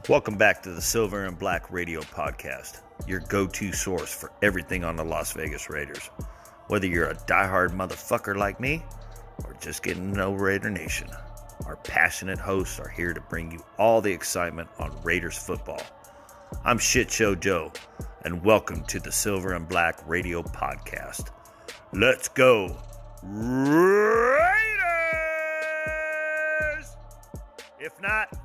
Welcome back to the Silver and Black Radio Podcast, your go-to source for everything on the Las Vegas Raiders. Whether you're a diehard motherfucker like me, or just getting to know Raider Nation, our passionate hosts are here to bring you all the excitement on Raiders football. I'm Shit Show Joe, and welcome to the Silver and Black Radio Podcast. Let's go, Raiders! If not,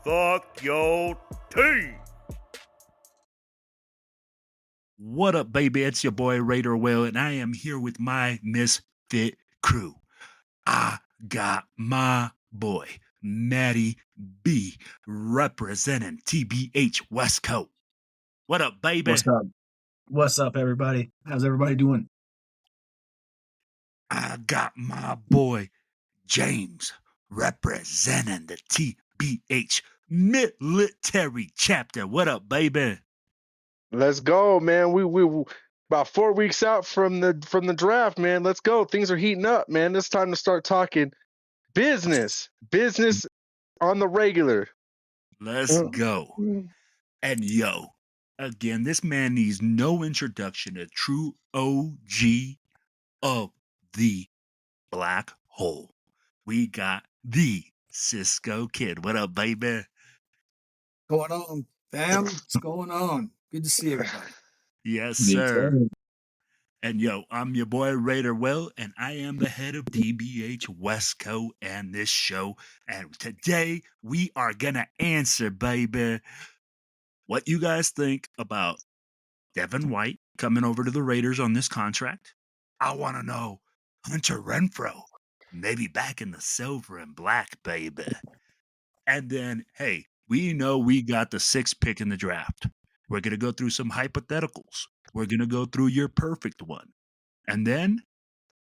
fuck your team. What up, baby? It's your boy Raider Will, and I am here with my misfit crew. I got my boy Matty B representing TBH West Coast. What up, baby? What's up? What's up, everybody? How's everybody doing? I got my boy James representing the TBH military chapter. What up, baby? Let's go, man. We about 4 weeks out from the draft, man. Let's go. Things are heating up, man. It's time to start talking business on the regular. Let's go. And yo, again, this man needs no introduction, a true OG of the black hole. We got the Cisco Kid. What up, baby? Going on, fam? What's going on? Good to see everybody. Yes, sir. And yo, I'm your boy Raider Will, and I am the head of TBH Westco and this show. And today we are gonna answer, baby, what you guys think about Devin White coming over to the Raiders on this contract. I want to know Hunter Renfro, maybe back in the silver and black, baby. And then, hey, we know we got the 6th pick in the draft. We're going to go through some hypotheticals. We're going to go through your perfect one. And then,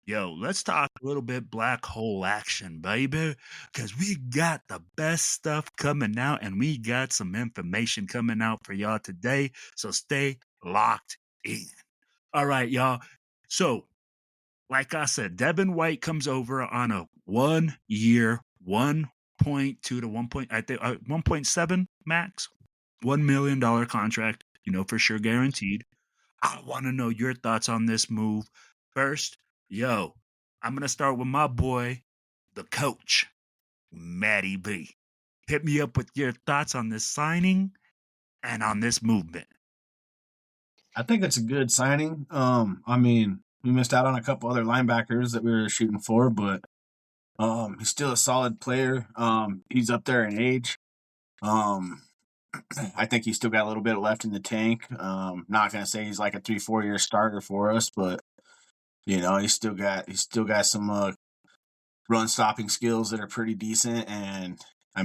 yo, let's talk a little bit black hole action, baby, because we got the best stuff coming out, and we got some information coming out for y'all today. So stay locked in. All right, y'all. So, like I said, Devin White comes over on a 1 year, 1.2 to 1.7 max, $1 million contract, for sure guaranteed. I want to know your thoughts on this move. First, yo, I'm going to start with my boy, the coach, Matty B. Hit me up with your thoughts on this signing and on this movement. I think it's a good signing. We missed out on a couple other linebackers that we were shooting for, but he's still a solid player. He's up there in age. I think he's still got a little bit left in the tank. Not gonna say he's like a 3-4 year starter for us, but he's still got some run stopping skills that are pretty decent. And I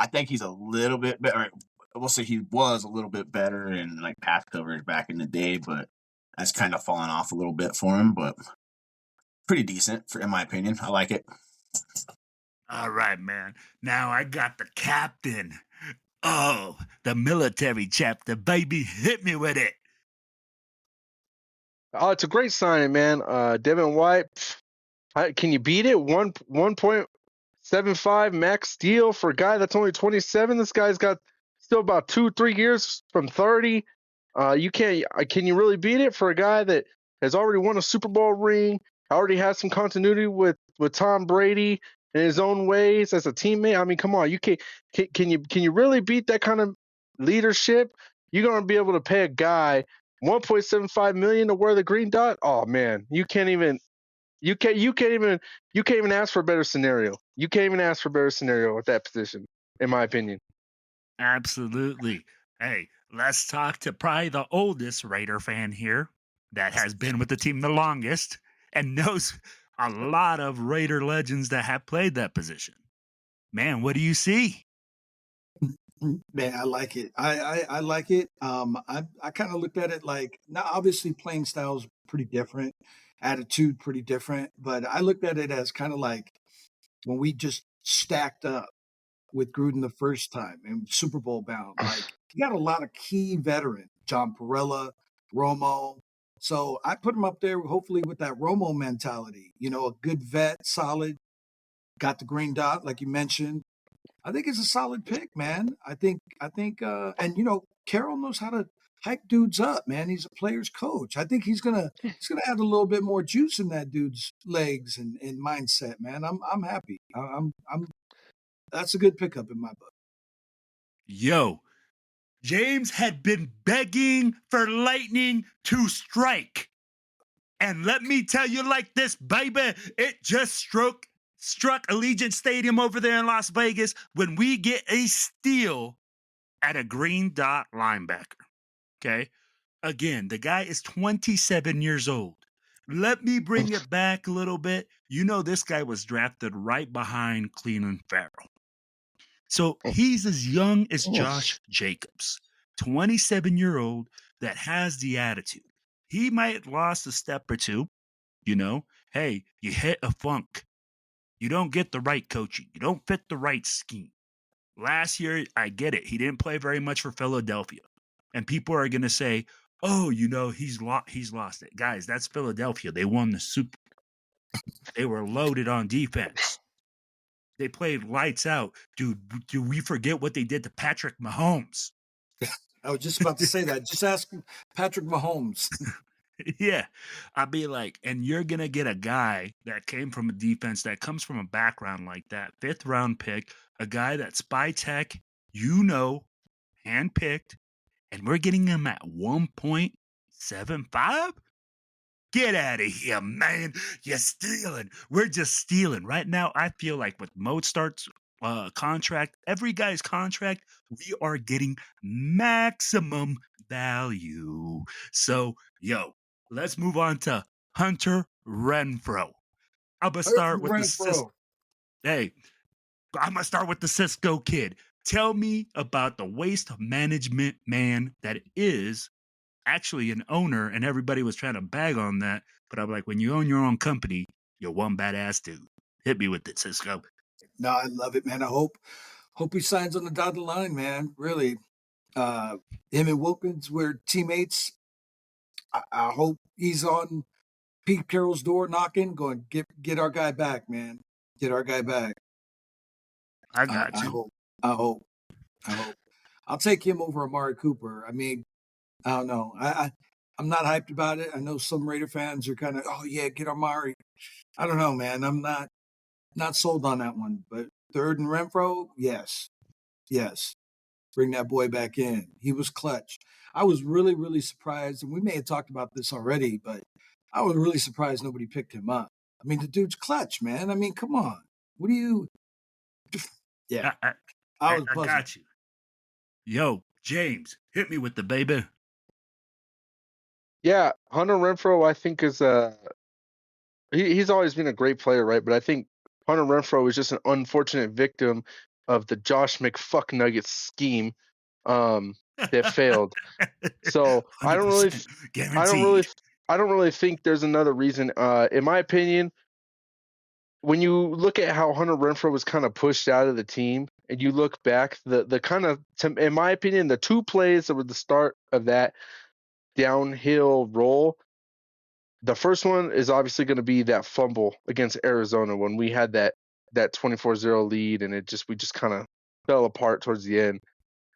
think he's a little bit better. We'll say he was a little bit better in like pass coverage back in the day, but that's kind of fallen off a little bit for him. But pretty decent in my opinion. I like it. All right, man. Now I got the captain. Oh, the military chapter, baby. Hit me with it. Oh, it's a great signing, man. Devin White, can you beat it? 1.75 max deal for a guy that's only 27. This guy's got still about 2-3 years from 30. Can you really beat it for a guy that has already won a Super Bowl ring, already has some continuity with Tom Brady in his own ways as a teammate? I mean, come on, can you really beat that kind of leadership? You're gonna be able to pay a guy $1.75 million to wear the green dot? Oh man, you can't even ask for a better scenario. You can't even ask for a better scenario at that position, in my opinion. Absolutely. Hey, let's talk to probably the oldest Raider fan here that has been with the team the longest and knows a lot of Raider legends that have played that position. Man, what do you see? Man, I like it. I like it. I kind of looked at it like, now obviously playing styles pretty different, attitude pretty different, but I looked at it as kind of like when we just stacked up with Gruden the first time and Super Bowl bound. Like, you got a lot of key veterans, John Perella, Romo. So I put him up there, hopefully with that Romo mentality. A good vet, solid, got the green dot, like you mentioned. I think it's a solid pick, man. I think, and Carroll knows how to hype dudes up, man. He's a player's coach. I think he's gonna add a little bit more juice in that dude's legs and mindset, man. I'm happy. I'm that's a good pickup in my book. Yo, James had been begging for lightning to strike. And let me tell you like this, baby, it just struck Allegiant Stadium over there in Las Vegas when we get a steal at a green dot linebacker. Okay? Again, the guy is 27 years old. Let me bring it back a little bit. You know, this guy was drafted right behind Cleveland Farrell. So he's as young as Josh Jacobs, 27-year-old that has the attitude. He might have lost a step or two, Hey, you hit a funk. You don't get the right coaching. You don't fit the right scheme. Last year, I get it. He didn't play very much for Philadelphia. And people are going to say, oh, he's lost it. Guys, that's Philadelphia. They won the Super Bowl. They were loaded on defense. They played lights out. Dude, do we forget what they did to Patrick Mahomes? I was just about to say that. Just ask Patrick Mahomes. Yeah. I'd be like, and you're going to get a guy that came from a defense that comes from a background like that, 5th round pick, a guy that's spy tech, handpicked, and we're getting him at 1.75? Get out of here, man. You're stealing. We're just stealing. Right now, I feel like with Mozart's contract, every guy's contract, we are getting maximum value. So, let's move on to Hunter Renfro. I'm going to start with I'm going to start with the Cisco kid. Tell me about the waste management man that is actually an owner, and everybody was trying to bag on that. But I'm like, when you own your own company, you're one badass dude. Hit me with it, Cisco. No, I love it, man. I hope he signs on the dotted line, man. Really. Him and Wilkins were teammates. I hope he's on Pete Carroll's door knocking, going, get our guy back, man. Get our guy back. I got you. I hope. I'll take him over Amari Cooper. I mean, I don't know. I'm not hyped about it. I know some Raider fans are kind of, oh yeah, get Amari. I don't know, man. I'm not sold on that one. But third and Renfro, yes. Bring that boy back in. He was clutch. I was really, really surprised, and we may have talked about this already, but I was really surprised nobody picked him up. I mean, the dude's clutch, man. I mean, come on. What do you? Yeah, I got you. Yo, James, hit me with the baby. Yeah, Hunter Renfro, I think is he's always been a great player, right? But I think Hunter Renfro is just an unfortunate victim of the Josh McFucknuggets scheme that failed. So I don't really think there's another reason. In my opinion, when you look at how Hunter Renfro was kind of pushed out of the team, and you look back, the kind of, in my opinion, the two plays that were the start of that downhill roll. The first one is obviously going to be that fumble against Arizona when we had that 24-0 lead, and we just kind of fell apart towards the end.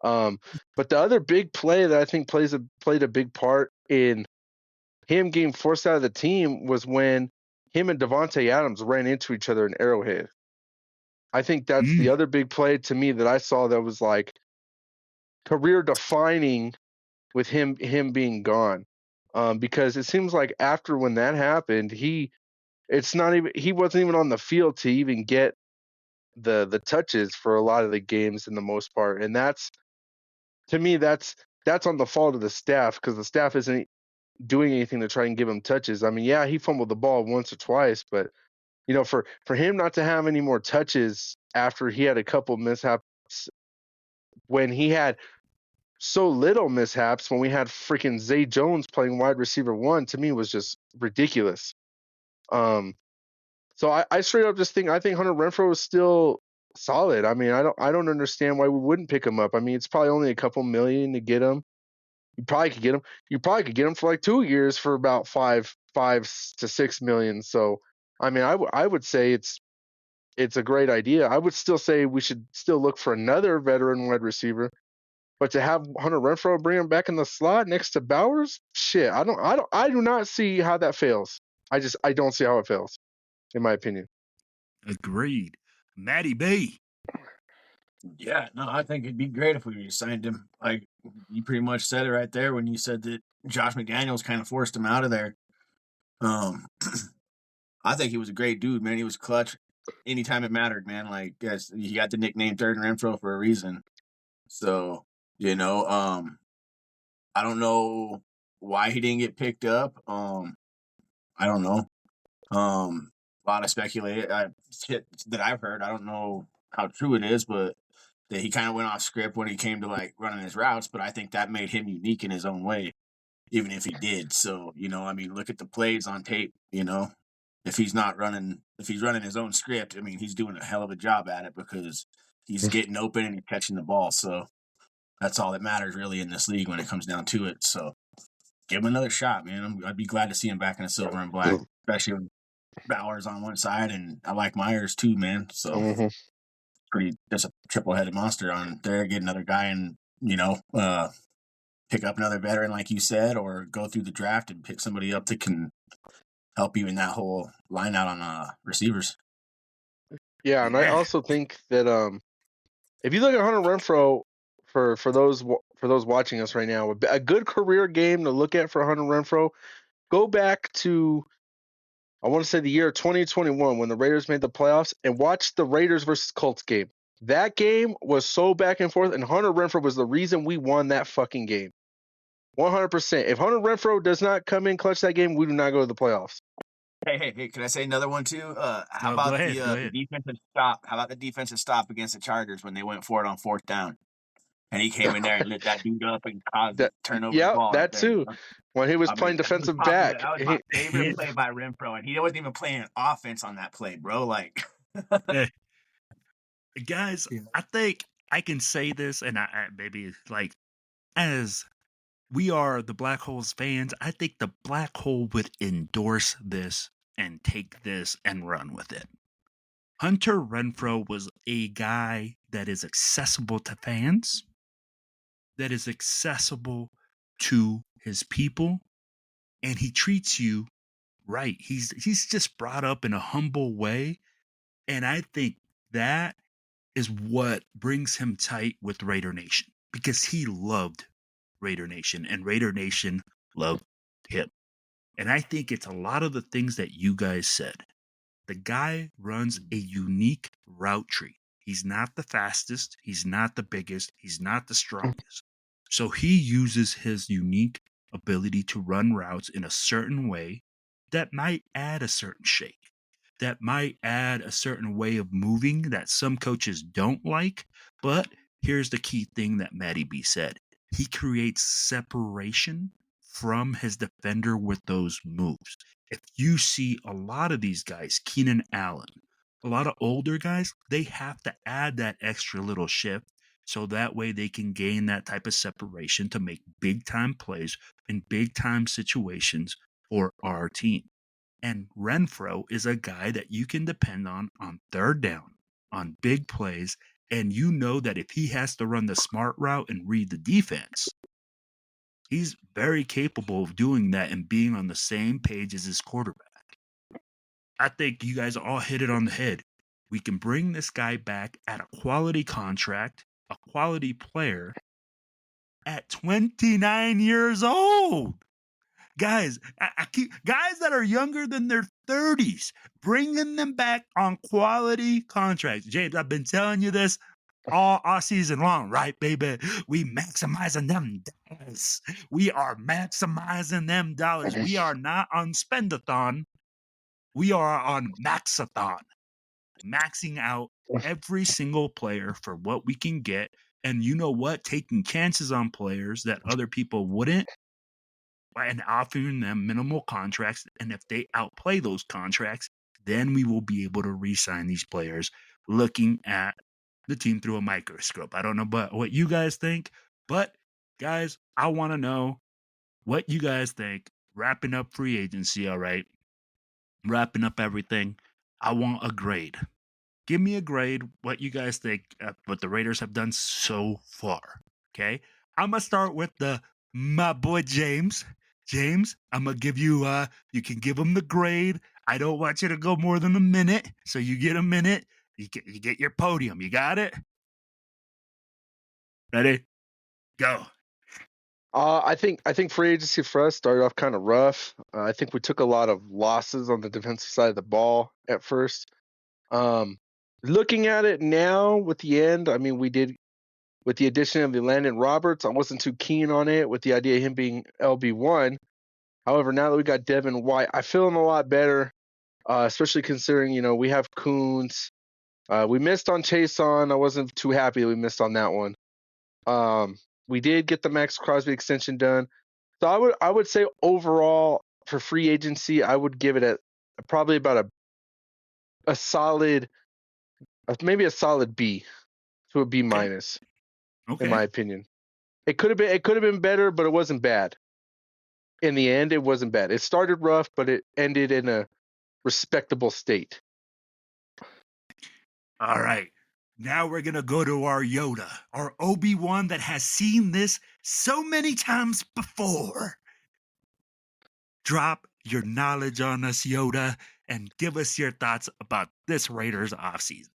But the other big play that I think played a big part in him getting forced out of the team was when him and Devontae Adams ran into each other in Arrowhead. I think that's the other big play to me that I saw that was like career defining with him being gone. Because it seems like after when that happened, he wasn't even on the field to even get the touches for a lot of the games in the most part. And that's on the fault of the staff, because the staff isn't doing anything to try and give him touches. I mean, yeah, he fumbled the ball once or twice, but for him not to have any more touches after he had a couple mishaps, when he had so little mishaps, when we had freaking Zay Jones playing wide receiver 1, to me was just ridiculous. So I straight up just think Hunter Renfro is still solid. I mean, I don't understand why we wouldn't pick him up. I mean, it's probably only a couple million to get him. You probably could get him for like 2 years for about $5 to $6 million. So I mean, I would say it's a great idea. I would still say we should still look for another veteran wide receiver. But to have Hunter Renfro bring him back in the slot next to Bowers, shit, I do not see how that fails. I don't see how it fails, in my opinion. Agreed. Matty B. Yeah, no, I think it'd be great if we signed him. Like you pretty much said it right there when you said that Josh McDaniels kind of forced him out of there. I think he was a great dude, man. He was clutch anytime it mattered, man. Like, yes, he got the nickname Third and Renfro for a reason. So, I don't know why he didn't get picked up. I don't know. A lot of speculation that I've heard. I don't know how true it is, but that he kind of went off script when he came to like running his routes. But I think that made him unique in his own way, even if he did. So, look at the plays on tape. If he's running his own script, he's doing a hell of a job at it because he's getting open and he's catching the ball. So that's all that matters really in this league when it comes down to it. So give him another shot, man. I'd be glad to see him back in a silver and black, especially with Bowers on one side, and I like Myers too, man. So just a triple-headed monster on there. Get another guy and pick up another veteran like you said, or go through the draft and pick somebody up that can help you in that whole line out on receivers. Yeah, and I also think that if you look at Hunter Renfro for those watching us right now, a good career game to look at for Hunter Renfro, go back to I want to say the year 2021 when the Raiders made the playoffs and watch the Raiders versus Colts game. That game was so back and forth, and Hunter Renfro was the reason we won that fucking game. 100%. If Hunter Renfro does not come in clutch that game, we do not go to the playoffs. Hey, can I say another one too? How about the defensive stop? How about the defensive stop against the Chargers when they went for it on fourth down? And he came in there and lit that dude up and caused the turnover the ball. Yeah, that too. When he was playing defensive back. That was my favorite play by Renfro, and he wasn't even playing offense on that play, bro. Like, guys, I think I can say this, and I maybe like as we are the Black Holes fans, I think the Black Hole would endorse this and take this and run with it. Hunter Renfro was a guy that is accessible to fans, that is accessible to his people, and he treats you right. He's just brought up in a humble way, and I think that is what brings him tight with Raider Nation, because he loved Raider Nation and Raider Nation loved him. And I think it's a lot of the things that you guys said. The guy runs a unique route tree. He's not the fastest, he's not the biggest, he's not the strongest. So he uses his unique ability to run routes in a certain way that might add a certain shake, that might add a certain way of moving that some coaches don't like. But here's the key thing that Matty B said. He creates separation from his defender with those moves. If you see a lot of these guys, Keenan Allen, a lot of older guys, they have to add that extra little shift so that way they can gain that type of separation to make big time plays in big time situations for our team. And Renfro is a guy that you can depend on third down, on big plays, and you know that if he has to run the smart route and read the defense, he's very capable of doing that and being on the same page as his quarterback. I think you guys all hit it on the head. We can bring this guy back at a quality contract, a quality player at 29 years old. Guys, I keep guys that are younger than their 30s, bringing them back on quality contracts. James, I've been telling you this all season long, right, baby? We maximizing them dollars. We are maximizing them dollars. We are not on spendathon. We are on maxathon, maxing out every single player for what we can get. And you know what? Taking chances on players that other people wouldn't, and offering them minimal contracts. And if they outplay those contracts, then we will be able to re-sign these players looking at the team through a microscope. I don't know about what you guys think, but guys, I want to know what you guys think. Wrapping up free agency, all right? Wrapping up everything. I want a grade. give me a grade, what you guys think, what the Raiders have done so far. Okay, I'm gonna start with my boy James. James, I'm gonna give you. You can give him the grade. I don't want you to go more than a minute, so you get a minute. You get your podium. You got it? Ready? Go. I think free agency for us started off kind of rough. I think we took a lot of losses on the defensive side of the ball at first. Looking at it now with the end, I mean, we did with the addition of the Landon Roberts. I wasn't too keen on it with the idea of him being LB1. However, now that we got Devin White, I feel him a lot better, especially considering we have Coons. We missed on Chason. I wasn't too happy we missed on that one. We did get the Max Crosby extension done. So I would say overall for free agency, I would give it probably about a solid, maybe a solid B to a B minus, in my opinion. It could have been better, but it wasn't bad. In the end, it wasn't bad. It started rough, but it ended in a respectable state. All right. Now we're going to go to our Yoda, our Obi-Wan that has seen this so many times before. Drop your knowledge on us, Yoda, and give us your thoughts about this Raiders offseason.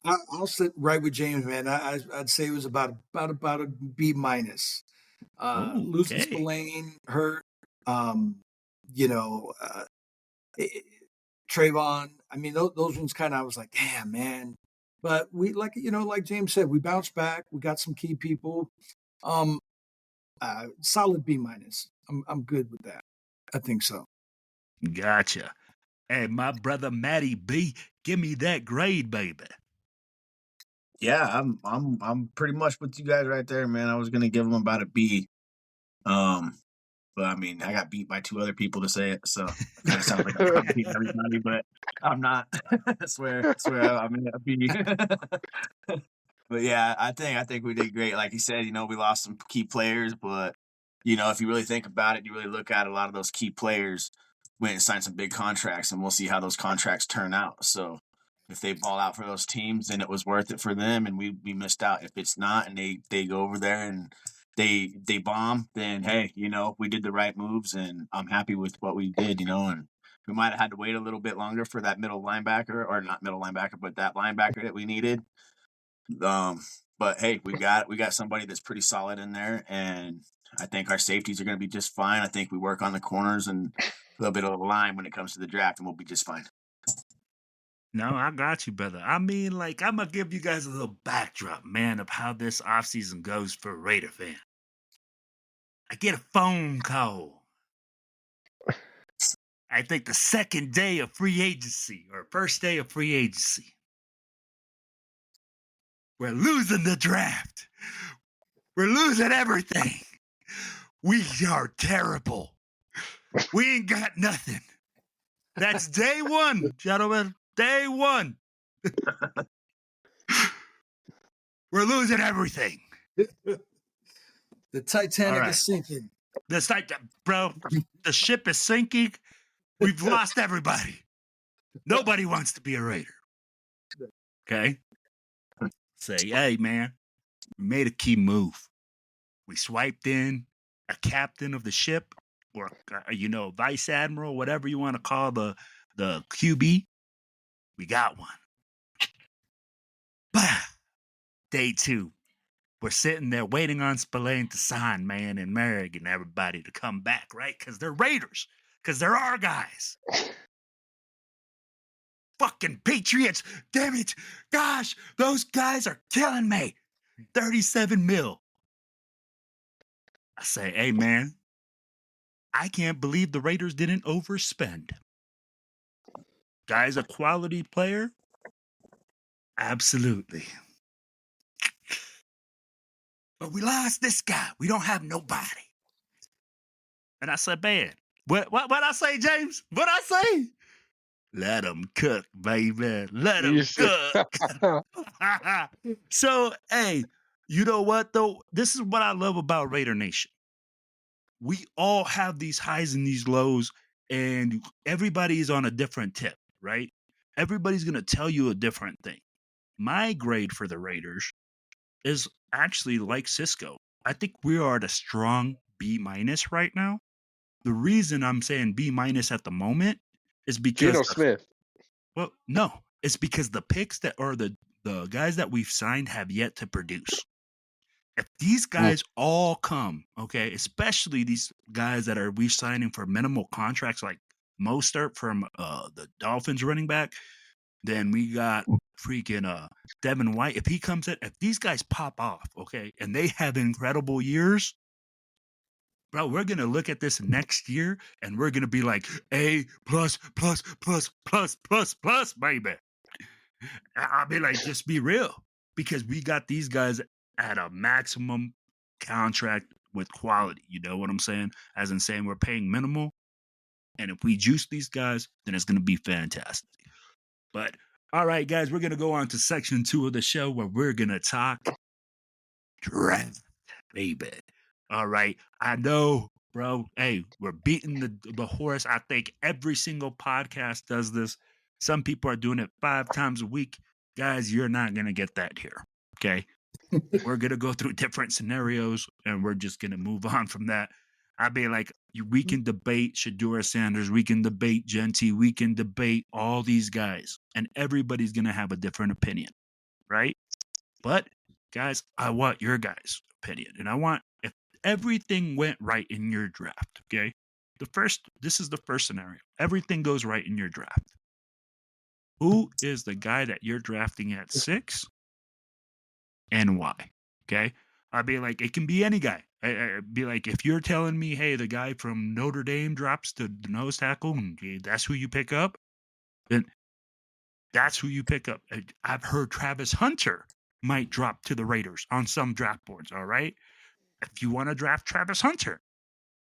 I'll sit right with James, man. I'd say it was about a B minus. Losing Spillane hurt. Trayvon. I mean, those ones kind of, I was like, damn, man. But we like James said, we bounced back. We got some key people. Solid B minus. I'm good with that. I think so. Gotcha. Hey, my brother Matty B, give me that grade, baby. Yeah, I'm pretty much with you guys right there, man. I was gonna give him about a B. But I mean, I got beat by 2 other people to say it, so it kind of sounds like I'm beating everybody, but I'm not. I swear, I'm in a B. But yeah, I think we did great. Like you said, we lost some key players, but if you really think about it, you really look at a lot of those key players went and signed some big contracts, and we'll see how those contracts turn out. So if they ball out for those teams, then it was worth it for them, and we missed out. If it's not, and they go over there and they bomb, then hey, we did the right moves, and I'm happy with what we did, and we might have had to wait a little bit longer for that middle linebacker, or not middle linebacker, but that linebacker that we needed. But hey, we got somebody that's pretty solid in there, and I think our safeties are going to be just fine. I think we work on the corners and a little bit of the line when it comes to the draft, and we'll be just fine. No, I got you, brother. I mean, I'm going to give you guys a little backdrop, man, of how this offseason goes for a Raider fan. I get a phone call. I think the second day of free agency, or first day of free agency. We're losing the draft. We're losing everything. We are terrible. We ain't got nothing. That's day one, gentlemen. Day one. We're losing everything. The Titanic is sinking. Bro, the ship is sinking. We've lost everybody. Nobody wants to be a Raider. Okay? Say, hey, man, we made a key move. We swiped in a captain of the ship, or, vice admiral, whatever you want to call the QB. We got one. Bah! Day 2. We're sitting there waiting on Spillane to sign, man, and Merrick and everybody to come back, right? Because they're Raiders. Because they're our guys. Fucking Patriots. Damn it. Gosh, those guys are killing me. 37 mil. I say, hey, man, I can't believe the Raiders didn't overspend. Guy's a quality player? Absolutely. But we lost this guy. We don't have nobody. And I said, man, what I say, James? What I say? Let him cook, baby. Let him cook. So, hey, you know what, though? This is what I love about Raider Nation. We all have these highs and these lows, and everybody is on a different tip, right? everybody's going to tell you a different thing. My grade for the Raiders is actually like Cisco. I think we are at a strong B- right now. The reason I'm saying B- at the moment is because Geno Smith. well, no, it's because the picks that are the guys that we've signed have yet to produce. If these guys all come, okay, especially these guys that are we signing for minimal contracts like Mostert from the Dolphins running back, then we got freaking Devin White. If he comes in, if these guys pop off, okay, and they have incredible years, bro, we're gonna look at this next year and we're gonna be like A plus plus plus plus plus plus, baby. I'll be like, just be real. Because we got these guys at a maximum contract with quality. You know what I'm saying? As in saying we're paying minimal. And if we juice these guys, then it's gonna be fantastic. But all right, guys, we're gonna go on to section 2 of the show where we're gonna talk draft, baby. All right. I know, bro. Hey, we're beating the horse. I think every single podcast does this. Some people are doing it 5 times a week. Guys, you're not going to get that here. Okay. We're going to go through different scenarios and we're just going to move on from that. I'd be like, we can debate Shedeur Sanders. We can debate Gentie. We can debate all these guys. And everybody's going to have a different opinion. Right. But guys, I want your guys' opinion. And I want if everything went right in your draft, okay? This is the first scenario. Everything goes right in your draft. Who is the guy that you're drafting at 6 and why? Okay? I'd be like, it can be any guy. I'd be like, if you're telling me, hey, the guy from Notre Dame drops to the nose tackle, and that's who you pick up, then that's who you pick up. I've heard Travis Hunter might drop to the Raiders on some draft boards, all right? If you want to draft Travis Hunter,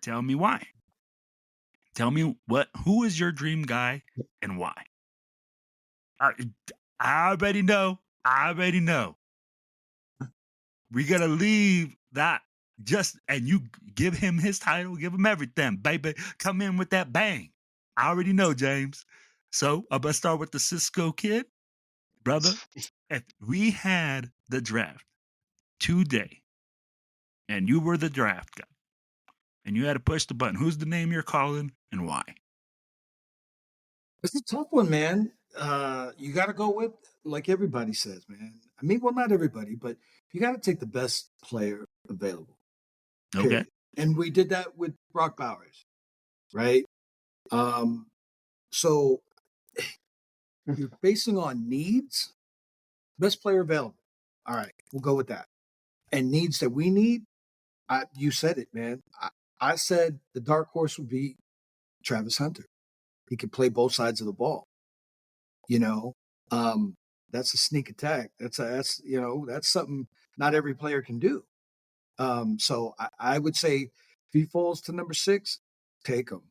tell me why. Tell me who is your dream guy and why? I already know. We got to leave that and you give him his title, give him everything, baby. Come in with that bang. I already know, James. So I'm going to start with the Cisco kid. Brother, if we had the draft today and you were the draft guy and you had to push the button, who's the name you're calling and why? It's a tough one, man. You got to go with, like everybody says, man. I mean, well, not everybody, but you got to take the best player available. Okay. Period. And we did that with Brock Bowers, right? So you're basing on needs, best player available. All right, we'll go with that. And needs that we need, you said it, man. I said the dark horse would be Travis Hunter. He could play both sides of the ball. You know, that's a sneak attack. That's something not every player can do. So I would say if he falls to number 6, take him.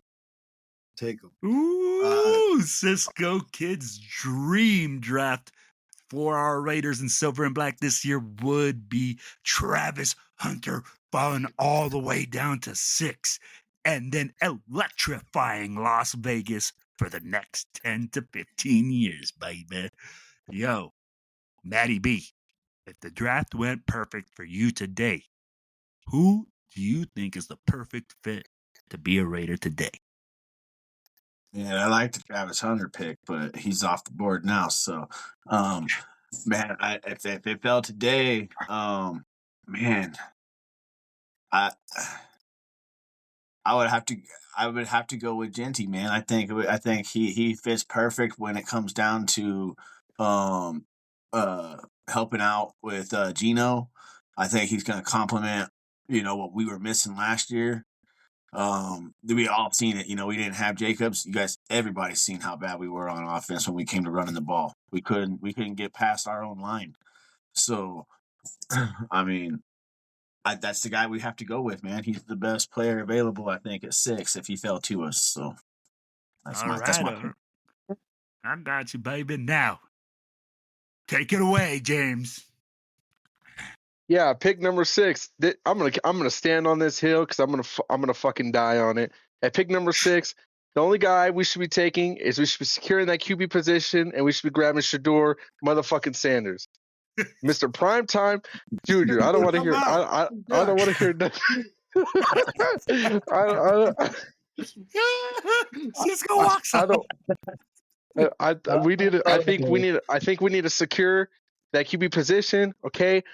Ooh, Cisco Kid's dream draft for our Raiders in silver and black this year would be Travis Hunter falling all the way down to 6 and then electrifying Las Vegas for the next 10 to 15 years, baby. Yo, Matty B, if the draft went perfect for you today, who do you think is the perfect fit to be a Raider today? Yeah, I like the Travis Hunter pick, but he's off the board now. So, man, if it fell today, man, I would have to go with Gentie, man. I think he fits perfect when it comes down to helping out with Geno. I think he's going to complement what we were missing last year. We all seen it. We didn't have Jacobs. You guys, everybody's seen how bad we were on offense when we came to running the ball. We couldn't get past our own line. So, I mean, that's the guy we have to go with, man. He's the best player available, I think, at 6 if he fell to us. So that's my pick. I got you, baby. Now, take it away, James. Yeah, pick number 6. I'm gonna stand on this hill because I'm gonna fucking die on it. At pick number 6, The only guy we should be taking is we should be securing that QB position, and we should be grabbing Shador motherfucking Sanders, Mr. Primetime Junior. I don't want to hear. I don't want to hear nothing. Cisco walks I up. don't. We need. I think we need. I think we need to secure that QB position. Okay.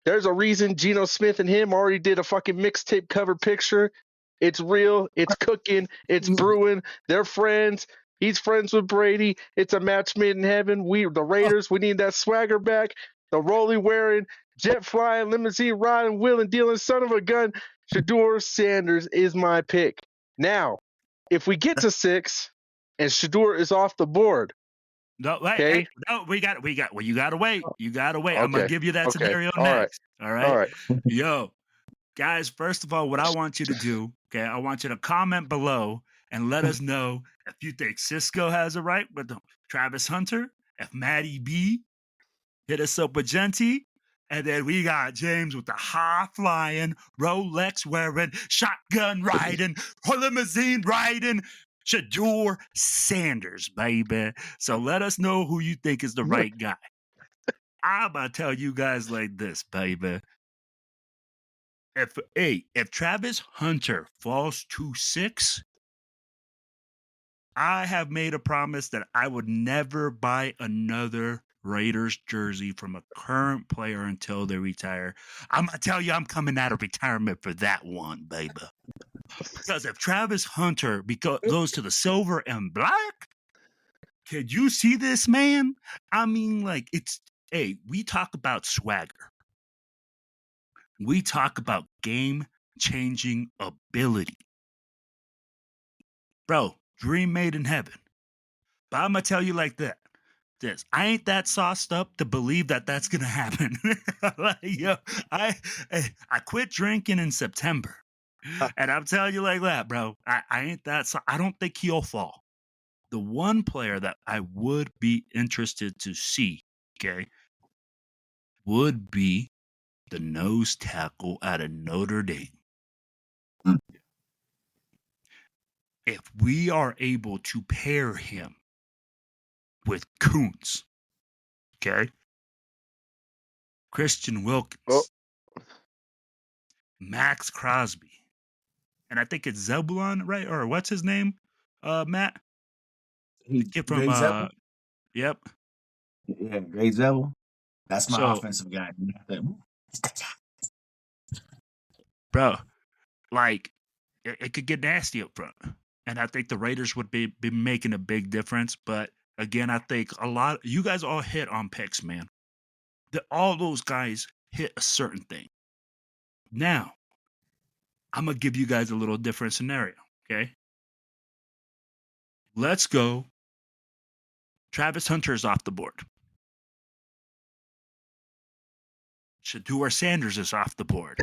There's a reason Geno Smith and him already did a fucking mixtape cover picture. It's real. It's cooking. It's brewing. They're friends. He's friends with Brady. It's a match made in heaven. The Raiders, we need that swagger back. The rolly wearing, jet flying, limousine riding, wheeling, dealing, son of a gun. Shador Sanders is my pick. Now, if we get to 6 and Shador is off the board. No, wait, okay. Hey, no, we got. Well, you gotta wait. You gotta wait. I'm gonna give you that scenario All next. All right. All right. Yo, guys, first of all, what I want you to do, okay, I want you to comment below and let us know if you think Cisco has it right with Travis Hunter, if Matty B hit us up with Gentie, and then we got James with the high flying, Rolex wearing, shotgun riding, limousine riding, Shador Sanders, baby. So let us know who you think is the right guy. I'm gonna tell you guys like this, baby. If Travis Hunter falls to 6, I have made a promise that I would never buy another Raiders jersey from a current player until they retire. I'm gonna tell you, I'm coming out of retirement for that one, baby. Because if Travis Hunter goes to the silver and black, could you see this, man? I mean, like, we talk about swagger. We talk about game-changing ability. Bro, dream made in heaven. But I'm going to tell you like this. I ain't that sauced up to believe that that's going to happen. Like, yo, I quit drinking in September. And I'm telling you like that, bro. I ain't that I don't think he'll fall. The one player that I would be interested to see, okay, would be the nose tackle out of Notre Dame. If we are able to pair him with Kuntz, okay, Christian Wilkins, Max Crosby, and I think it's Zebulon, right? Or what's his name, Matt? The kid from, yep. Yeah, Great Zebul. That's my offensive guy. Bro, like, it could get nasty up front. And I think the Raiders would be making a big difference. But again, I think you guys all hit on picks, man. All those guys hit a certain thing. Now, I'm going to give you guys a little different scenario, okay? Let's go. Travis Hunter is off the board. Shador Sanders is off the board.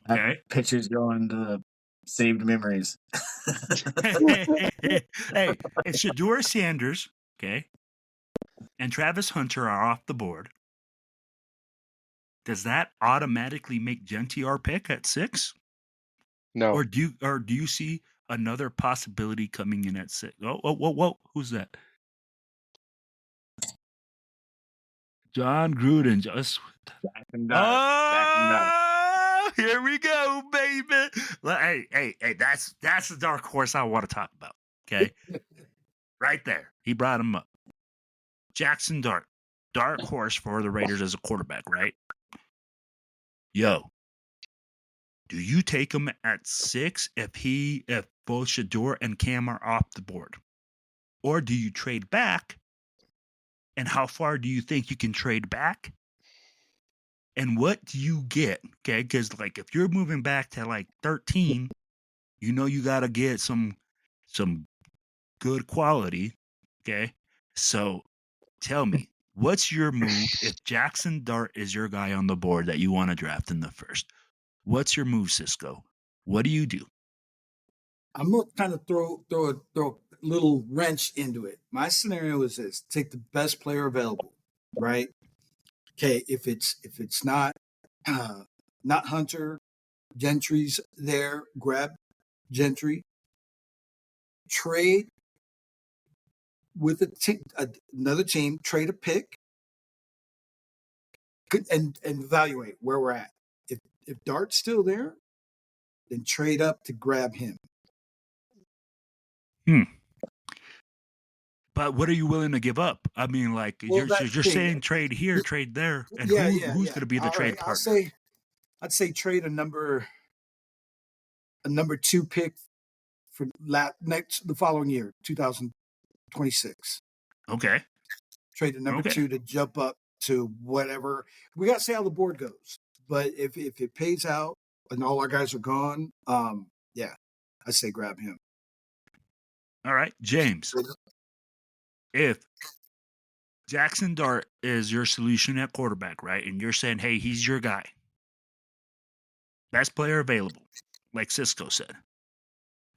Okay. Pictures going to saved memories. Hey, if Shador Sanders, okay, and Travis Hunter are off the board, does that automatically make Gentie our pick at 6? No. Or do you see another possibility coming in at 6? Whoa. Who's that? John Gruden. Here we go, baby. Hey, that's the dark horse I want to talk about. Okay. Right there. He brought him up. Jackson Dart. Dark horse for the Raiders as a quarterback, right? Yo. Do you take him at 6 if both Shador and Cam are off the board? Or do you trade back? And how far do you think you can trade back? And what do you get? Okay, because like if you're moving back to like 13, you know you gotta get some good quality. Okay. So tell me, what's your move if Jackson Dart is your guy on the board that you want to draft in the first? What's your move, Cisco? What do you do? I'm gonna kind of throw a little wrench into it. My scenario is this: take the best player available, right? Okay, if it's not Hunter, Gentry's there, grab Gentry, trade with another team, trade a pick, and evaluate where we're at. If Dart's still there, then trade up to grab him. But what are you willing to give up? I mean, like you're saying trade here, trade there, and who's going to be the trade partner? I'd say trade a number 2 pick for the following year, 2026. Okay. Trade a number 2 to jump up to whatever. We got to see how the board goes. But if it pays out and all our guys are gone, yeah, I say grab him. All right, James. If Jackson Dart is your solution at quarterback, right, and you're saying, hey, he's your guy, best player available, like Cisco said,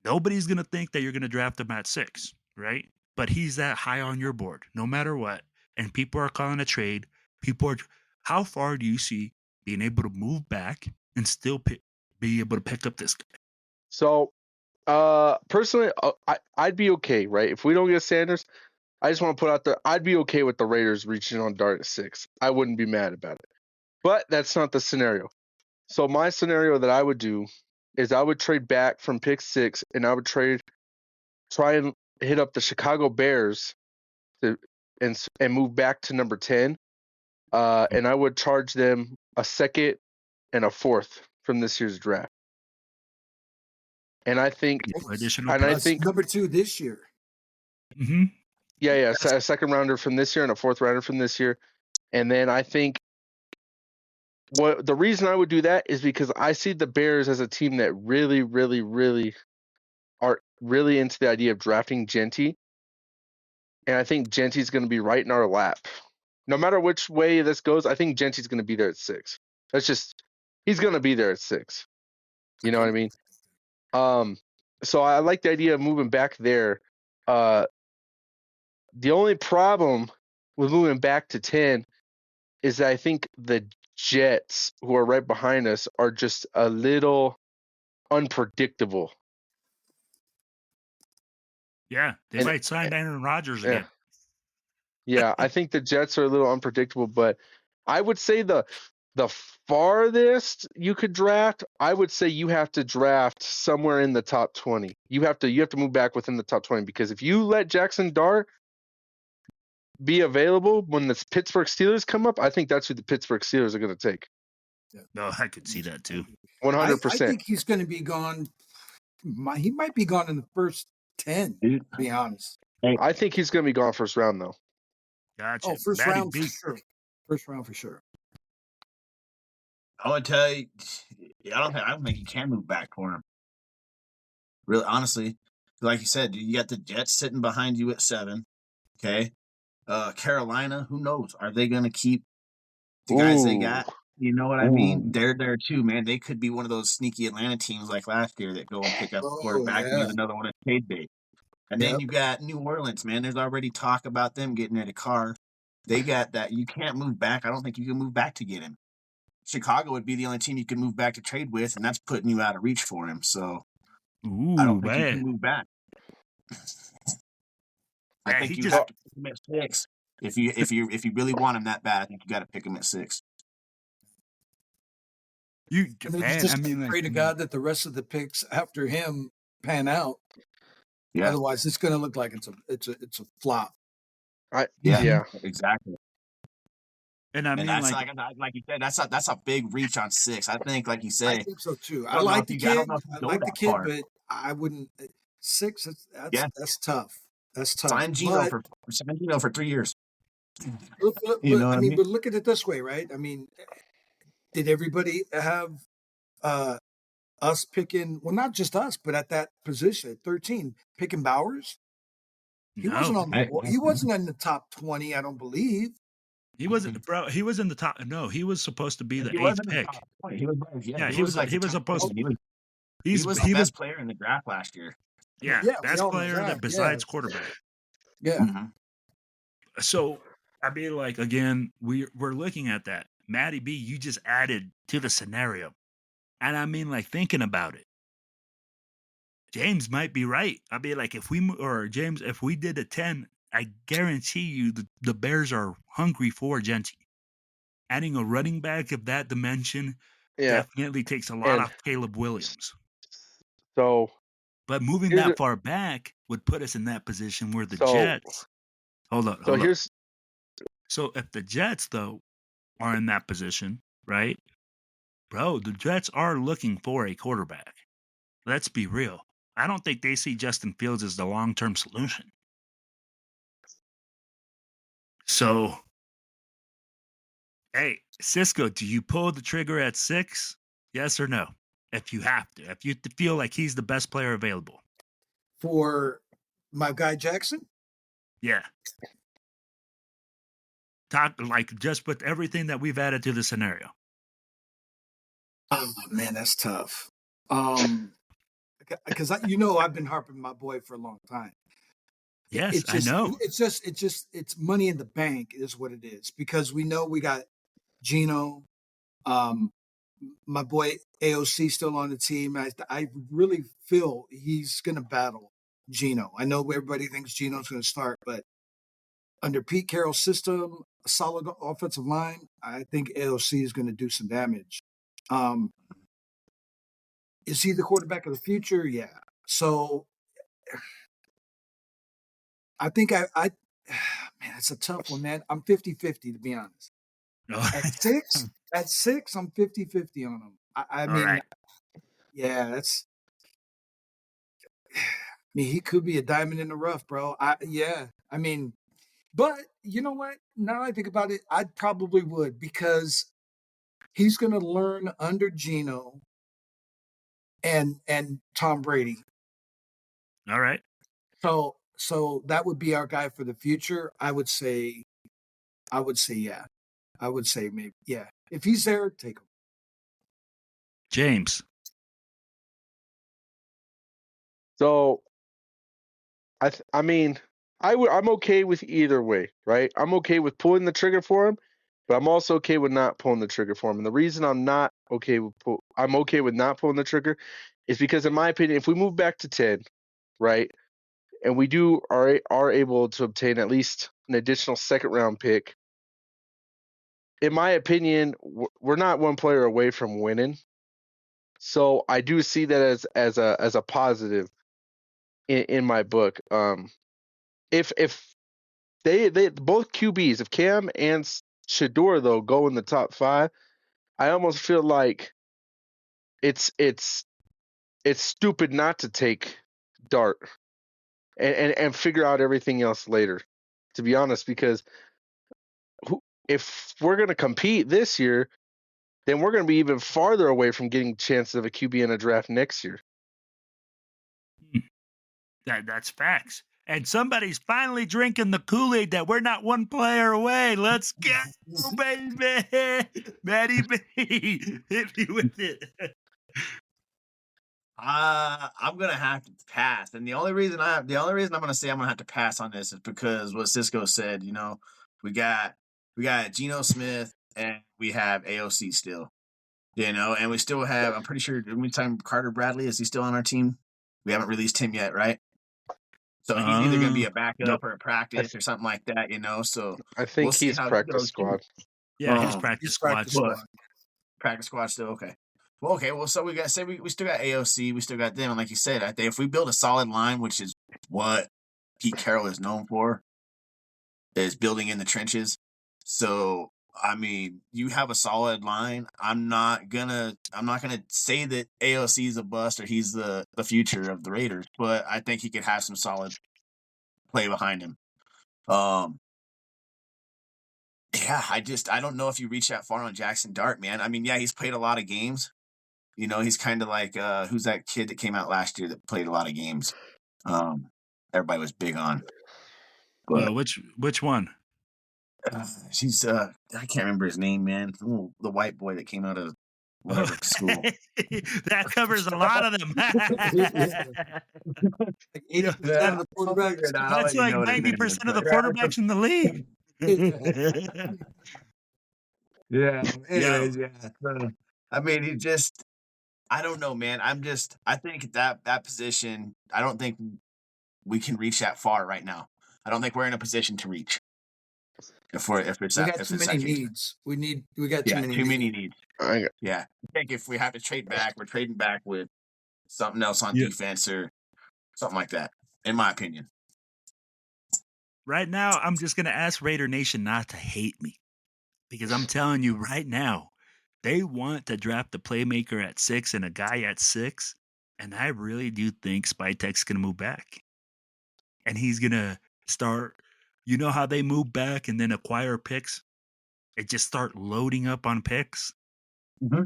nobody's going to think that you're going to draft him at 6, right? But he's that high on your board, no matter what. And people are calling a trade. How far do you see being able to move back and still be able to pick up this guy? So, personally, I'd be okay, right? If we don't get Sanders, I just want to put out there, I'd be okay with the Raiders reaching on Dart at 6. I wouldn't be mad about it. But that's not the scenario. So my scenario that I would do is I would trade back from pick 6, and I would try and hit up the Chicago Bears and move back to number 10. And I would charge them a 2nd and a 4th from this year's draft. And I think number 2 this year. Mm-hmm. Yeah, a 2nd rounder from this year and a 4th rounder from this year. And then I think the reason I would do that is because I see the Bears as a team that really, really, really are really into the idea of drafting Gentie. And I think Gentie's going to be right in our lap. No matter which way this goes, I think Gentie's going to be there at 6. He's going to be there at 6. You know what I mean? So I like the idea of moving back there. The only problem with moving back to 10 is that I think the Jets, who are right behind us, are just a little unpredictable. Yeah, they might sign Aaron Rodgers again. Yeah, I think the Jets are a little unpredictable, but I would say the farthest you could draft, I would say you have to draft somewhere in the top 20. You have to move back within the top 20, because if you let Jackson Dart be available when the Pittsburgh Steelers come up, I think that's who the Pittsburgh Steelers are going to take. No, I could see that too. 100%. I think he's going to be gone. He might be gone in the first 10, to be honest. I think he's going to be gone first round, though. Gotcha. Oh, first round for sure. First round for sure. I would tell you, I don't think you can move back for him. Really, honestly, like you said, you got the Jets sitting behind you at 7. Okay, Carolina, who knows? Are they going to keep the guys they got? You know what I mean? They're there too, man. They could be one of those sneaky Atlanta teams like last year that go and pick up a quarterback and use another one at trade bait. And then you got New Orleans, man. There's already talk about them getting rid of Carr. They got that. You can't move back. I don't think you can move back to get him. Chicago would be the only team you could move back to trade with, and that's putting you out of reach for him. So I don't think you can move back. I think you have to pick him at 6. If you really want him that bad, I think you got to pick him at 6. Pray to God that the rest of the picks after him pan out. Yeah. Otherwise, it's going to look like it's a flop. Yeah, exactly. And I mean, that's like you said, that's a big reach on 6. I think, like you say, I think so too. I like the kid. But I wouldn't 6. That's tough. That's tough. Sign Gino for 3 years. Look, I mean, but look at it this way, right? I mean, did everybody have us picking? Well, not just us, but at that position at 13, picking Bowers. He wasn't on the board. He wasn't in the top 20, I don't believe. He wasn't, bro. He was in the top. No, he was supposed to be the 8th pick. He was supposed to be. He was the best player in the draft last year. Yeah, best player that besides quarterback. Yeah. Mm-hmm. So, I mean, like, again, we're looking at that. Matty B, you just added to the scenario. And I mean, like, thinking about it. James might be right. I mean, like if we did a 10, I guarantee you the Bears are hungry for Gentie. Adding a running back of that dimension definitely takes a lot off Caleb Williams. So, but moving that far back would put us in that position where the Jets. Hold on. So if the Jets though are in that position, right, bro, the Jets are looking for a quarterback. Let's be real. I don't think they see Justin Fields as the long-term solution. So, hey, Cisco, do you pull the trigger at 6? Yes or no? If you have to, if you feel like he's the best player available. For my guy Jackson? Yeah. Talk like just with everything that we've added to the scenario. Oh man, that's tough. Because I've been harping my boy for a long time. Yes, I know. It's money in the bank is what it is, because we know we got Geno, my boy AOC still on the team. I really feel he's going to battle Geno. I know everybody thinks Geno's going to start, but under Pete Carroll's system, a solid offensive line, I think AOC is going to do some damage. Is he the quarterback of the future? Yeah. So I think man, it's a tough one, man. I'm 50-50 to be honest. At six, I'm 50-50 on him. I mean, right. Yeah, he could be a diamond in the rough, bro. But you know what? Now I think about it, I probably would, because he's going to learn under Geno and Tom Brady. All right. So that would be our guy for the future. I would say yeah. I would say maybe, yeah. If he's there, take him. James. So, I'm okay with either way, right? I'm okay with pulling the trigger for him, but I'm also okay with not pulling the trigger for him. And the reason I'm not okay with not pulling the trigger is because, in my opinion, if we move back to 10, right, and we are able to obtain at least an additional second round pick, in my opinion, we're not one player away from winning. So I do see that as a positive in my book. If they both QBs, if Cam and Shador though go in the top 5, I almost feel like it's stupid not to take Dart and figure out everything else later, to be honest, because if we're going to compete this year, then we're going to be even farther away from getting chances of a QB in a draft next year. That's facts. And somebody's finally drinking the Kool-Aid that we're not one player away. Let's go, baby. Matty B, hit me with it. I'm gonna have to pass, and the only reason I'm gonna say I'm gonna have to pass on this is because what Cisco said. We got Geno Smith and we have AOC still. And we still have. I'm pretty sure. Did we sign Carter Bradley? Is he still on our team? We haven't released him yet, right? So he's either going to be a backup or a practice or something like that, So I think we'll see he's how practice squad. Yeah, he's practice squad. Practice squad still okay. Well, okay. Well, so we still got AOC, we still got them, and like you said, I think if we build a solid line, which is what Pete Carroll is known for, is building in the trenches. So I mean, you have a solid line. I'm not gonna say that AOC is a bust or he's the future of the Raiders, but I think he could have some solid play behind him. Yeah, I don't know if you reach that far on Jackson Dart, man. I mean, yeah, he's played a lot of games. He's kind of like who's that kid that came out last year that played a lot of games? Everybody was big on. But, which one? She's I can't remember his name, man. Ooh, the white boy that came out of whatever school. That covers a lot of them. Like 80% of the quarterbacks. That's like 90% of the quarterbacks in the league. Yeah. Anyways, yeah. I mean, I don't know, man. I think that position, I don't think we can reach that far right now. I don't think we're in a position to reach if it's We that got if too it's many that case. needs. We got too many Too many needs. needs. I, Yeah. I think if we have to trade back, we're trading back with something else on Yeah. defense or something like that, in my opinion. Right now, I'm just gonna ask Raider Nation not to hate me because I'm telling you right now, they want to draft a playmaker at 6 and a guy at 6, and I really do think Spytek's gonna move back, and he's gonna start. You know how they move back and then acquire picks? They just start loading up on picks. Mm-hmm.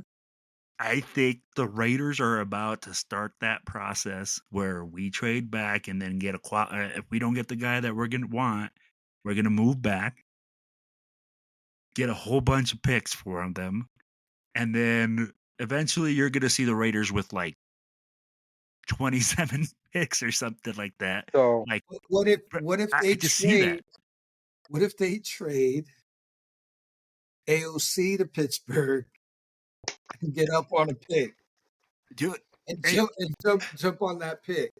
I think the Raiders are about to start that process where we trade back and then get if we don't get the guy that we're gonna want, we're gonna move back, get a whole bunch of picks for them, and then eventually you're gonna see the Raiders with like 27 picks or something like that. so Like, What if I they just see that. trade? What if they trade AOC to Pittsburgh and get up on a pick Do it. and Hey, jump on that pick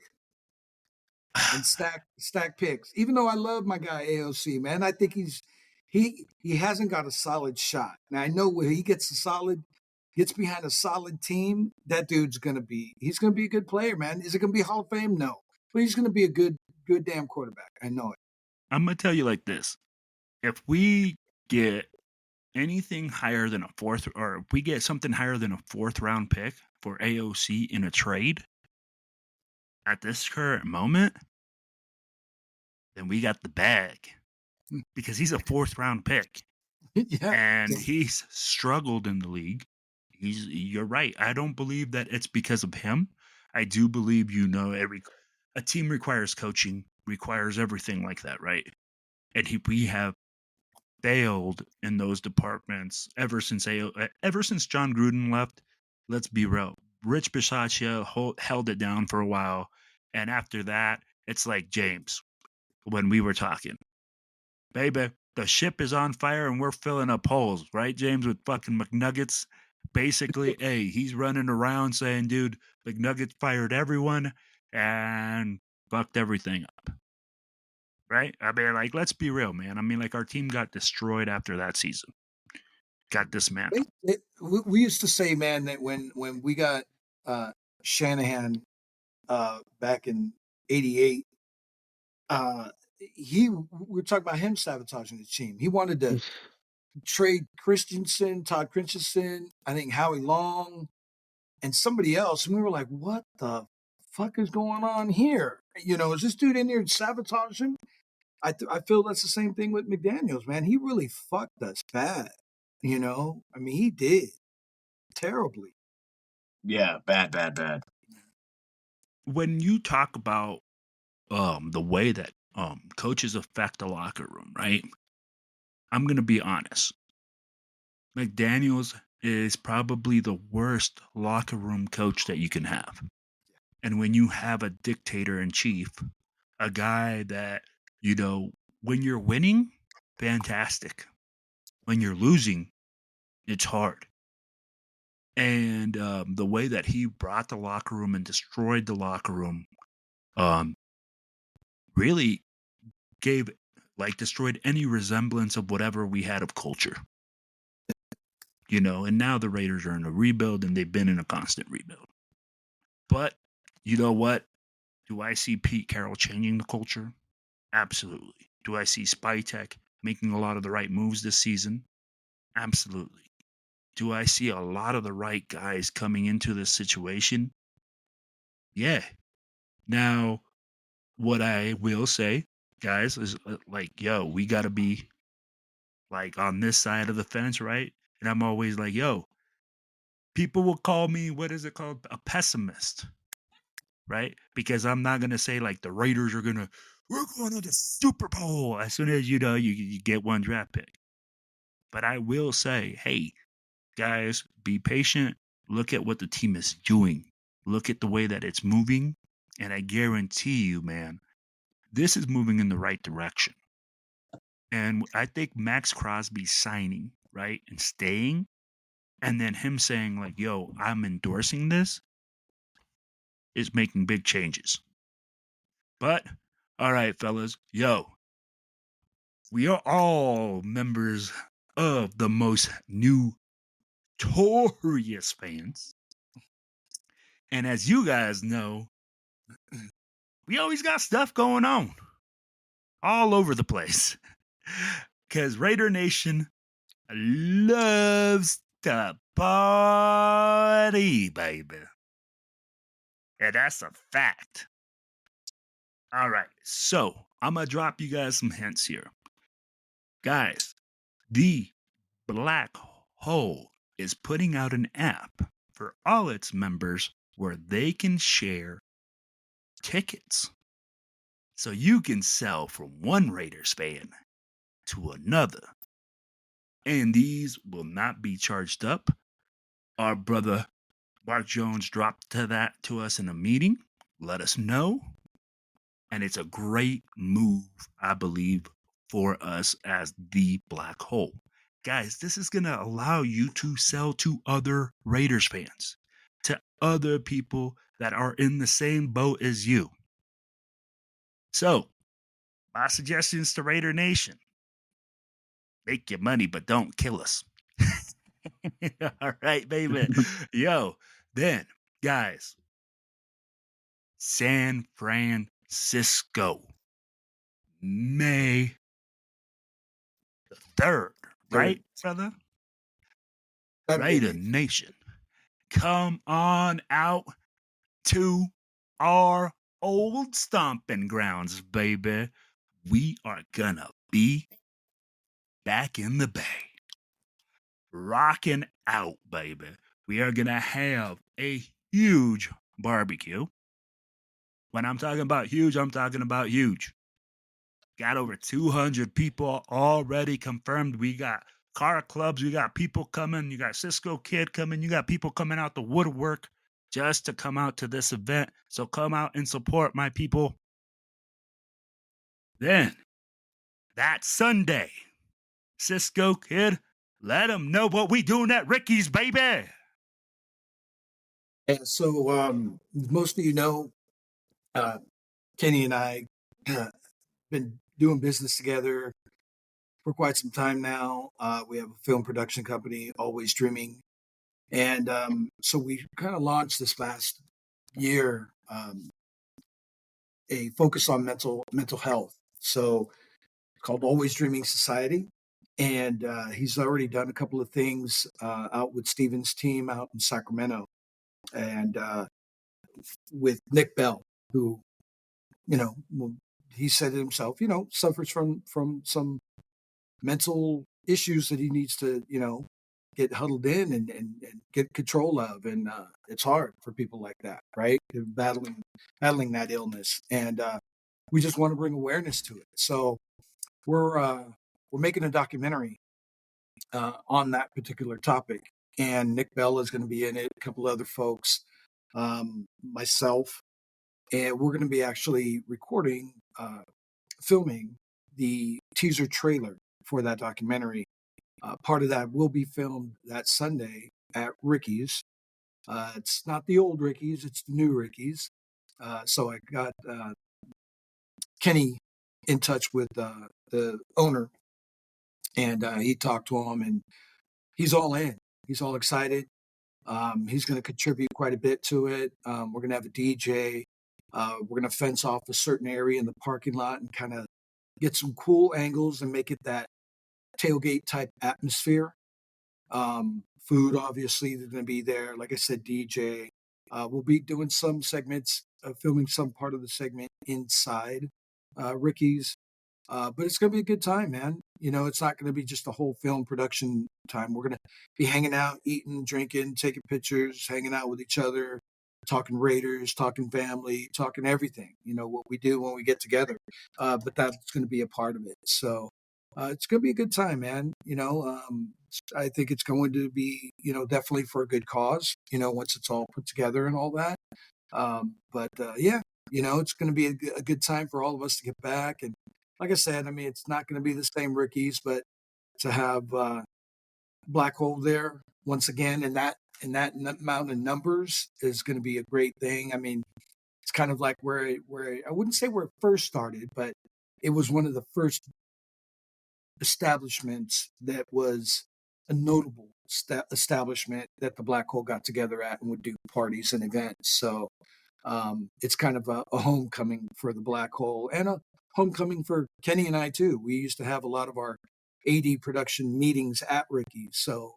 and stack picks? Even though I love my guy AOC, man, I think he hasn't got a solid shot. Now I know when he gets behind a solid team, that dude's he's gonna be a good player, man. Is it gonna be Hall of Fame? No. But he's gonna be a good damn quarterback. I know it. I'm gonna tell you like this: if we get anything higher than a fourth, or if we get something higher than a 4th-round pick for AOC in a trade at this current moment, then we got the bag because he's a 4th-round pick Yeah. and he's struggled in the league. You're right. I don't believe that it's because of him. I do believe, a team requires coaching, requires everything like that, right? And we have failed in those departments ever since John Gruden left. Let's be real. Rich Bisaccia held it down for a while, and after that, it's like James when we were talking, baby. The ship is on fire and we're filling up holes, right, James? With fucking McNuggets, basically. Hey, he's running around saying, "Dude, McNuggets fired everyone and fucked everything up." Right? I mean, like, let's be real, man. I mean, like, our team got destroyed after that season. Got dismantled. We used to say, man, that when we got Shanahan back in '88, we were talking about him sabotaging the team. He wanted to trade Todd Christensen, I think Howie Long, and somebody else, and we were like, "What the fuck is going on here? You know, is this dude in here sabotaging?" I feel that's the same thing with McDaniels, man. He really fucked us bad. You know, I mean, he did terribly. Yeah, bad. When you talk about the way that coaches affect the locker room, right? I'm gonna be honest. McDaniels is probably the worst locker room coach that you can have. And when you have a dictator in chief, a guy that, when you're winning, fantastic. When you're losing, it's hard. And the way that he brought the locker room and destroyed the locker room really destroyed any resemblance of whatever we had of culture. And now the Raiders are in a rebuild and they've been in a constant rebuild. But you know what? Do I see Pete Carroll changing the culture? Absolutely. Do I see Spytek making a lot of the right moves this season? Absolutely. Do I see a lot of the right guys coming into this situation? Yeah. Now, what I will say, guys, is we got to be on this side of the fence, right? And I'm always like, people will call me, what is it called? A pessimist, right? Because I'm not going to say the Raiders we're going to the Super Bowl as soon as, you get one draft pick. But I will say, hey, guys, be patient. Look at what the team is doing. Look at the way that it's moving. And I guarantee you, man, this is moving in the right direction. And I think Max Crosby signing, right, and staying and then him saying like, yo, I'm endorsing this, is making big changes. But, all right, fellas, yo, we are all members of the most notorious fans. And as you guys know, we always got stuff going on all over the place. Because Raider Nation loves to party, baby. And that's a fact. All right, so I'm going to drop you guys some hints here. Guys, the Black Hole is putting out an app for all its members where they can share tickets. So you can sell from one Raiders fan to another. And these will not be charged up. Our brother Mark Jones dropped to us in a meeting. Let us know. And it's a great move, I believe, for us as the Black Hole. Guys, this is going to allow you to sell to other Raiders fans, to other people that are in the same boat as you. So, my suggestions to Raider Nation: make your money, but don't kill us. All right, baby. Yo, then, guys, San Francisco, May the 3rd, right, brother? Raider Nation, come on out to our old stomping grounds, baby. We are gonna be back in the Bay, rocking out, baby. We are gonna have a huge barbecue. When I'm talking about huge, I'm talking about huge. Got over 200 people already confirmed. We got car clubs. We got people coming. You got Cisco Kid coming. You got people coming out the woodwork just to come out to this event. So come out and support my people. Then, that Sunday, Cisco Kid, let them know what we doing at Ricky's, baby. Yeah, so most of you know, Kenny and I been doing business together for quite some time now. We have a film production company, Always Dreaming. And so we kind of launched this last year a focus on mental health. So it's called Always Dreaming Society. And he's already done a couple of things out with Steven's team out in Sacramento. And with Nick Bell, who, he said it himself, suffers from some mental issues that he needs to, get huddled in and get control of. And it's hard for people like that, right? They're battling that illness. And we just want to bring awareness to it. So we're making a documentary on that particular topic. And Nick Bell is going to be in it, a couple other folks, myself, and we're going to be actually recording, filming the teaser trailer for that documentary. Part of that will be filmed that Sunday at Ricky's. It's not the old Ricky's, it's the new Ricky's. So I got Kenny in touch with the owner, and he talked to him, and he's all in. He's all excited. He's going to contribute quite a bit to it. We're going to have a DJ. We're going to fence off a certain area in the parking lot and kind of get some cool angles and make it that tailgate type atmosphere. Food, obviously, they're going to be there. Like I said, DJ. We'll be doing some segments, filming some part of the segment inside Ricky's. But it's going to be a good time, man. It's not going to be just a whole film production time. We're going to be hanging out, eating, drinking, taking pictures, hanging out with each other, talking Raiders, talking family, talking everything, what we do when we get together. But that's going to be a part of it. So it's going to be a good time, man. I think it's going to be, definitely for a good cause, once it's all put together and all that. But yeah, it's going to be a good time for all of us to get back. And like I said, I mean, it's not going to be the same Ricky's, but to have Black Hole there, once again, and that amount of numbers is going to be a great thing. I mean, it's kind of like where I wouldn't say where it first started, but it was one of the first establishments that was a notable establishment that the Black Hole got together at and would do parties and events. So it's kind of a homecoming for the Black Hole and a homecoming for Kenny and I too. We used to have a lot of our AD production meetings at Ricky's. So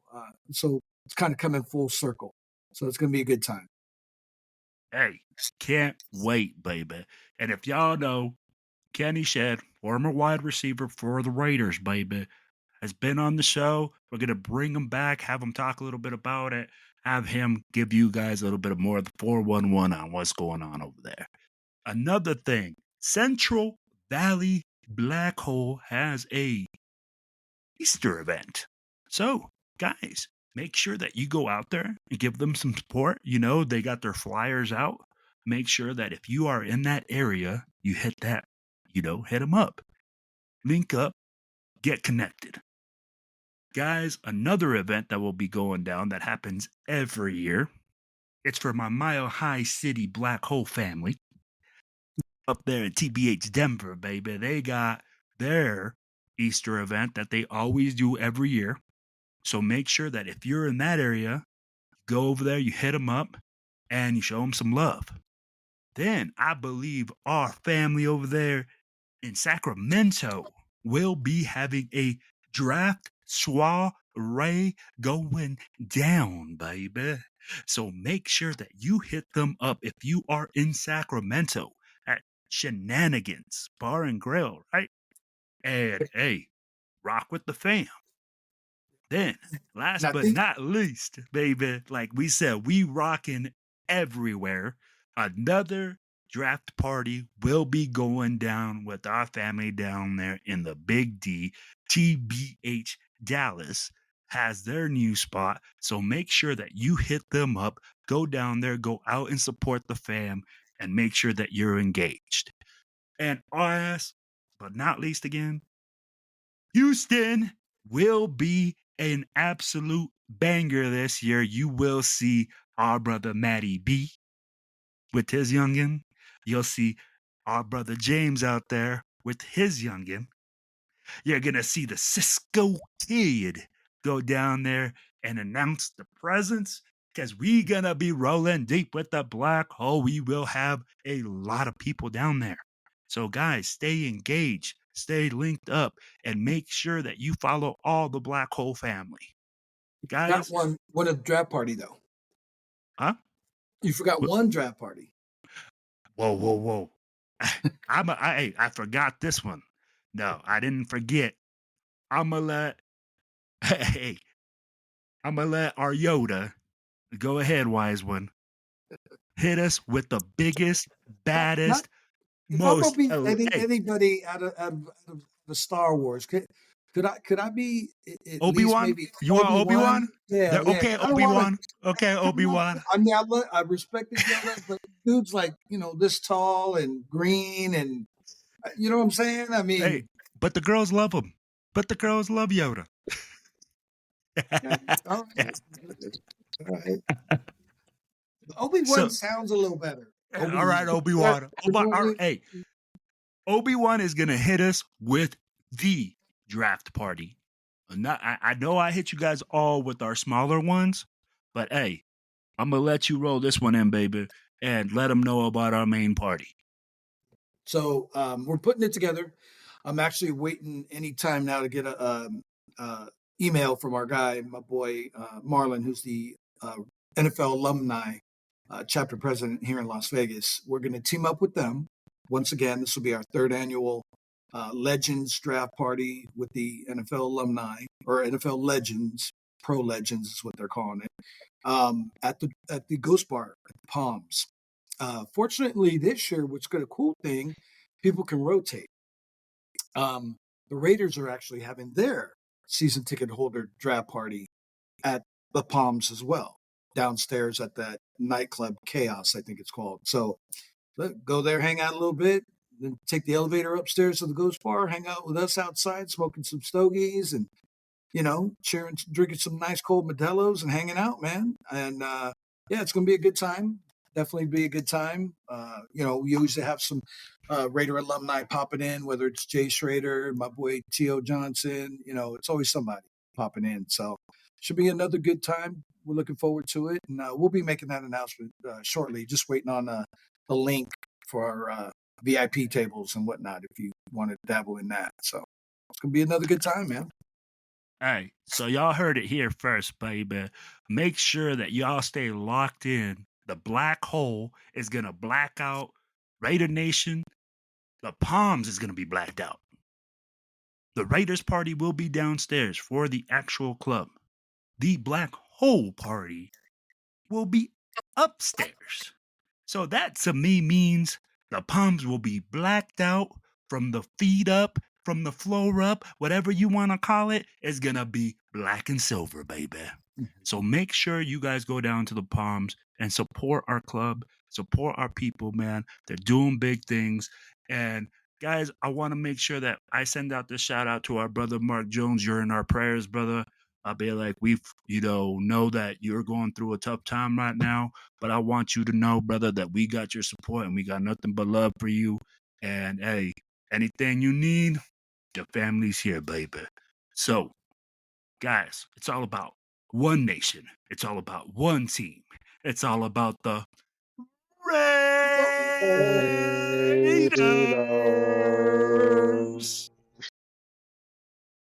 it's kind of coming full circle. So it's going to be a good time. Hey, can't wait, baby. And if y'all know, Kenny Shed, former wide receiver for the Raiders, baby, has been on the show. We're going to bring him back, have him talk a little bit about it, have him give you guys a little bit more of the 411 on what's going on over there. Another thing, Central Valley Black Hole has a Easter event. So, guys, make sure that you go out there and give them some support. You know, they got their flyers out. Make sure that if you are in that area, you hit that, hit them up. Link up, get connected. Guys, another event that will be going down that happens every year. It's for my Mile High City Black Hole family. Up there in TBH Denver, baby. They got their Easter event that they always do every year. So make sure that if you're in that area, go over there, you hit them up, and you show them some love. Then I believe our family over there in Sacramento will be having a draft soiree going down, baby. So make sure that you hit them up if you are in Sacramento at Shenanigans Bar and Grill, right? And hey, rock with the fam. Then, last but not least, baby, like we said, we rocking everywhere. Another draft party will be going down with our family down there in the Big D. TBH Dallas has their new spot. So make sure that you hit them up, go down there, go out and support the fam, and make sure that you're engaged. And last but not least again, Houston will be an absolute banger this year. You will see our brother Matty B with his youngin. You'll see our brother James out there with his youngin. You're going to see the Cisco Kid go down there and announce the presence because we going to be rolling deep with the Black Hole. We will have a lot of people down there. So guys, stay engaged, stay linked up, and make sure that you follow all the Black Hole family. Guys, not one of the draft party though. Huh? You forgot one draft party. Whoa. I forgot this one. No, I didn't forget. I'm going to let our Yoda, go ahead, wise one, hit us with the biggest, baddest, most. If I'm gonna be anybody out of the Star Wars, could I be at Obi-Wan? Least maybe You want Obi-Wan? Yeah. Okay, Obi-Wan. Okay, Obi-Wan. I mean, I respect the Yoda, but dude's like this tall and green, and you know what I'm saying. I mean, hey, but the girls love him. But the girls love Yoda. All right. Obi-Wan sounds a little better. All right, Obi-Wan. Hey, Obi-Wan is going to hit us with the draft party. I know I hit you guys all with our smaller ones, but hey, I'm going to let you roll this one in, baby, and let them know about our main party. So we're putting it together. I'm actually waiting any time now to get a email from our guy, my boy Marlon, who's the NFL alumni chapter president here in Las Vegas. We're going to team up with them. Once again, this will be our third annual Legends draft party with the NFL alumni, or NFL Legends, Pro Legends is what they're calling it, at the Ghost Bar at the Palms. Fortunately, this year, which is a cool thing, people can rotate. The Raiders are actually having their season ticket holder draft party at the Palms as well, downstairs at that nightclub Chaos, I think it's called. So go there, hang out a little bit, then take the elevator upstairs to the Ghost Bar, hang out with us outside, smoking some stogies, and cheering, drinking some nice cold Modelo's and hanging out, man. And yeah, it's gonna be a good time. Definitely be a good time. We usually have some Raider alumni popping in, whether it's Jay Schrader, my boy T.O. Johnson. It's always somebody popping in. So should be another good time. We're looking forward to it, and we'll be making that announcement shortly. Just waiting on the link for our VIP tables and whatnot. If you want to dabble in that, so it's gonna be another good time, man. Hey, so y'all heard it here first, baby. Make sure that y'all stay locked in. The black hole is gonna black out Raider Nation. The Palms is gonna be blacked out. The Raiders party will be downstairs for the actual club. The black hole party will be upstairs. So that to me means the Palms will be blacked out from the feet up, from the floor up, whatever you want to call it, is going to be black and silver, baby. So make sure you guys go down to the Palms and support our club, support our people, man. They're doing big things. And guys, I want to make sure that I send out this shout out to our brother Mark Jones. You're in our prayers, brother. I'll be like, we know that you're going through a tough time right now, but I want you to know, brother, that we got your support and we got nothing but love for you. And hey, anything you need, your family's here, baby. So, guys, it's all about one nation. It's all about one team. It's all about the Raiders.